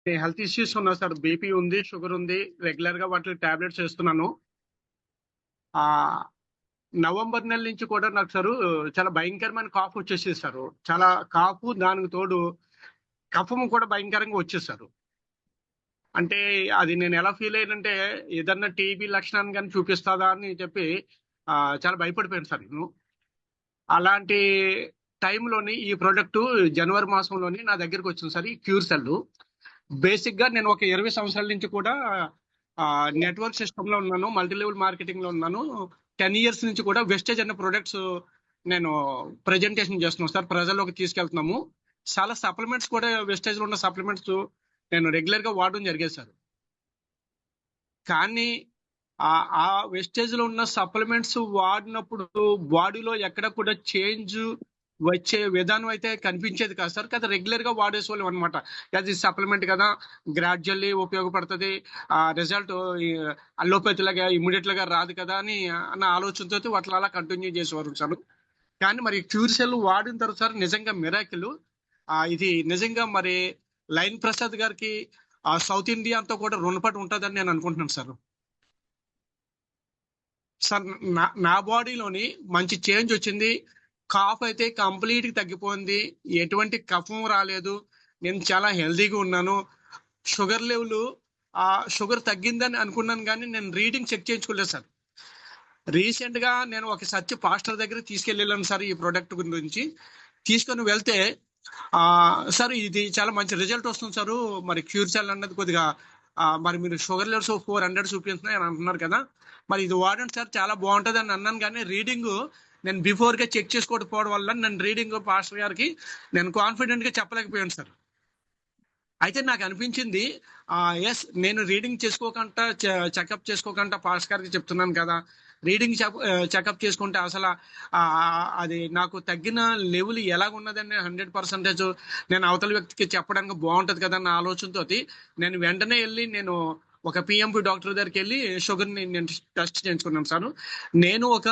Health issues ఉన్నాయి sir. BP ఉంది, sugar ఉంది. రెగ్యులర్ గా వాటి టాబ్లెట్స్ వేస్తున్నాను. ఆ నవంబర్ నెల నుంచి కూడా నాకు సార్ చాలా భయంకరమైన కాఫ్ వచ్చేసేది సార్. చాలా కాఫ్, దానికి తోడు కఫం కూడా భయంకరంగా వచ్చేసారు. అంటే అది నేను ఎలా ఫీల్ అయ్యానంటే ఏదన్నా టీబీ లక్షణాన్ని కానీ చూపిస్తుందా అని చెప్పి చాలా భయపడిపోయాను సార్ నేను. అలాంటి టైంలోని ఈ ప్రోడక్ట్ జనవరి మాసంలోని నా దగ్గరికి వచ్చింది సార్, ఈ క్యూర్ సెల్. బేసిక్ గా నేను ఒక 20 సంవత్సరాల నుంచి కూడా నెట్వర్క్ సిస్టమ్ లో ఉన్నాను, మల్టీ లెవెల్ మార్కెటింగ్ లో ఉన్నాను. 10 ఇయర్స్ నుంచి కూడా వెస్టేజ్ అనే ప్రొడక్ట్స్ నేను ప్రెజెంటేషన్ చేస్తున్నాను సార్, ప్రజల్లోకి తీసుకెళ్తున్నాము. చాలా సప్లిమెంట్స్ కూడా, వెస్టేజ్ లో ఉన్న సప్లిమెంట్స్ నేను రెగ్యులర్ గా వాడడం జరిగేది సార్. కానీ ఆ వెస్టేజ్ లో ఉన్న సప్లిమెంట్స్ వాడినప్పుడు బాడీలో ఎక్కడ కూడా చేంజ్ వచ్చే విధానం అయితే కనిపించేది కాదు సార్. కదా రెగ్యులర్ గా వాడేసేవాళ్ళం అనమాట. అది సప్లిమెంట్ కదా, గ్రాడ్యువల్లీ ఉపయోగపడుతుంది, ఆ రిజల్ట్ అల్లోపతి లాగా ఇమీడియట్ గా రాదు కదా అని అన్న ఆలోచనతో వాటిలో అలా కంటిన్యూ చేసేవారు సార్. కానీ మరి క్యూర్ సెల్ వాడిన తర్వాత సార్ నిజంగా మిరాకిల్. ఇది నిజంగా మరి లైన్ ప్రసాద్ గారికి సౌత్ ఇండియా అంతా కూడా రుణపడి ఉంటుందని నేను అనుకుంటున్నాను సార్. సార్ నా బాడీలోని మంచి చేంజ్ వచ్చింది. కాఫ్ అయితే కంప్లీట్ గా తగ్గిపోయింది, ఎటువంటి కఫం రాలేదు, నేను చాలా హెల్దీగా ఉన్నాను. షుగర్ లెవెల్ షుగర్ తగ్గిందని అనుకున్నాను, కానీ నేను రీడింగ్ చెక్ చేయించుకోలేదు సార్. రీసెంట్ గా నేను ఒక సచ్ పాస్టర్ దగ్గర తీసుకెళ్ళాను సార్ ఈ ప్రోడక్ట్ గురించి. తీసుకొని వెళ్తే సార్ ఇది చాలా మంచి రిజల్ట్ వస్తుంది సార్, మరి క్యూర్ సెల్ అన్నది కొద్దిగా మరి మీరు షుగర్ లెవెల్స్ 400 చూపిస్తున్నాయి అని అంటున్నారు కదా, మరి ఇది వాడండి సార్ చాలా బాగుంటుంది అని అన్నాను. కానీ రీడింగ్ నేను బిఫోర్ గా చెక్ చేసుకోకపోవడం వల్ల నేను రీడింగ్ పాస్టర్ గారికి నేను కాన్ఫిడెంట్ గా చెప్పలేకపోయాను సార్. అయితే నాకు అనిపించింది, ఎస్ నేను రీడింగ్ చేసుకోకుండా చెకప్ చేసుకోకుండా పాస్టర్ గారికి చెప్తున్నాను కదా, రీడింగ్ చెకప్ చేసుకుంటే అసలు అది నాకు తగ్గిన లెవెల్ ఎలాగున్నదని 100% నేను అవతల వ్యక్తికి చెప్పడానికి బాగుంటది కదా అన్న ఆలోచనతో నేను వెంటనే వెళ్ళి నేను ఒక పిఎంపి డాక్టర్ దగ్గరికి వెళ్ళి షుగర్ని నేను టెస్ట్ చేయించుకున్నాను సార్. నేను ఒక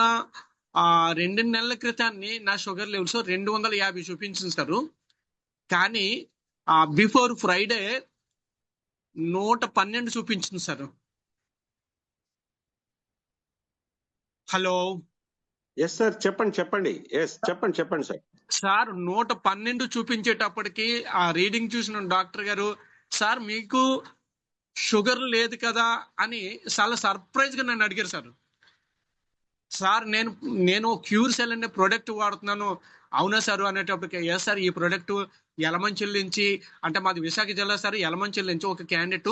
2 నెలల క్రితాన్ని నా షుగర్ లెవెల్స్ 250 చూపించింది సార్. కానీ బిఫోర్ ఫ్రైడే 112 చూపించింది సార్. హలో, ఎస్ సార్, చెప్పండి చెప్పండి. ఎస్ చెప్పండి చెప్పండి సార్. సార్ 112 చూపించేటప్పటికి ఆ రీడింగ్ చూసిన డాక్టర్ గారు, సార్ మీకు షుగర్ లేదు కదా అని చాలా సర్ప్రైజ్ గా నన్ను అడిగారు సార్. సార్ నేను క్యూర్ సెల్ అనే ప్రోడక్ట్ వాడుతున్నాను. అవునా సార్ అనేటప్పటికి, ఎస్ సార్ ఈ ప్రోడక్ట్ యలమంచిల్ నుంచి, అంటే మాది విశాఖ జిల్లా సార్, యలమంచిల్ నుంచి ఒక క్యాండిడేట్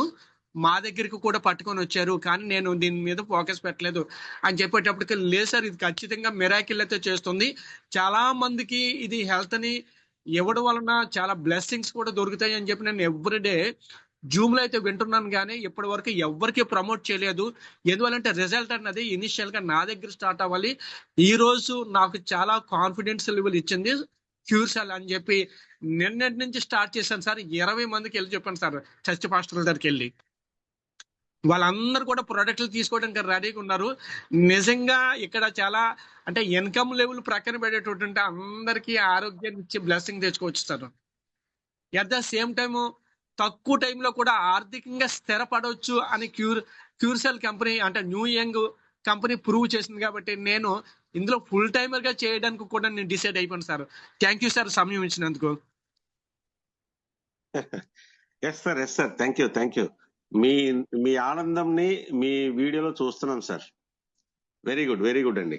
మా దగ్గరికి కూడా పట్టుకొని వచ్చారు, కానీ నేను దీని మీద ఫోకస్ పెట్టలేదు అని చెప్పేటప్పటికి, లేదు సార్ ఇది ఖచ్చితంగా మిరాకిల్ అయితే చేస్తుంది, చాలా మందికి ఇది హెల్త్ ని ఇవ్వడం వలన చాలా బ్లెస్సింగ్స్ కూడా దొరుకుతాయి అని చెప్పి నేను ఎవ్రీడే జూమ్ లో అయితే వింటున్నాను, కానీ ఇప్పటి వరకు ఎవరికి ప్రమోట్ చేయలేదు. ఎందువల్లంటే రిజల్ట్ అన్నది ఇనిషియల్ గా నా దగ్గర స్టార్ట్ అవ్వాలి. ఈ రోజు నాకు చాలా కాన్ఫిడెన్స్ లెవెల్ ఇచ్చింది క్యూర్ సెల్ అని చెప్పి నిన్నటి నుంచి స్టార్ట్ చేశాను సార్. 20 మందికి వెళ్ళి చెప్పాను సార్, చర్చ్ పాస్టర్ల దగ్గరికి వెళ్ళి. వాళ్ళందరూ కూడా ప్రొడక్ట్లు తీసుకోవడానికి రెడీగా ఉన్నారు. నిజంగా ఇక్కడ చాలా అంటే ఇన్కమ్ లెవెల్ ప్రక్కన పెట్టేటటువంటి అందరికీ ఆరోగ్యాన్ని ఇచ్చి బ్లెస్సింగ్ తెచ్చుకోవచ్చు sir. At the same time తక్కువ టైంలో కూడా ఆర్థికంగా స్థిరపడవచ్చు అని క్యూర్ సెల్ కంపెనీ, అంటే న్యూ యంగ్ కంపెనీ ప్రూవ్ చేసింది. కాబట్టి నేను ఇందులో ఫుల్ టైమర్ గా చేయడానికి కూడా నేను డిసైడ్ అయిపోయాను సార్. థ్యాంక్ యూ సార్ సమయం ఇచ్చినందుకు. Yes sir, yes sir, thank you thank you. మీ ఆనందంని మీ వీడియోలో చూస్తున్నాం సార్. వెరీ గుడ్ అండి.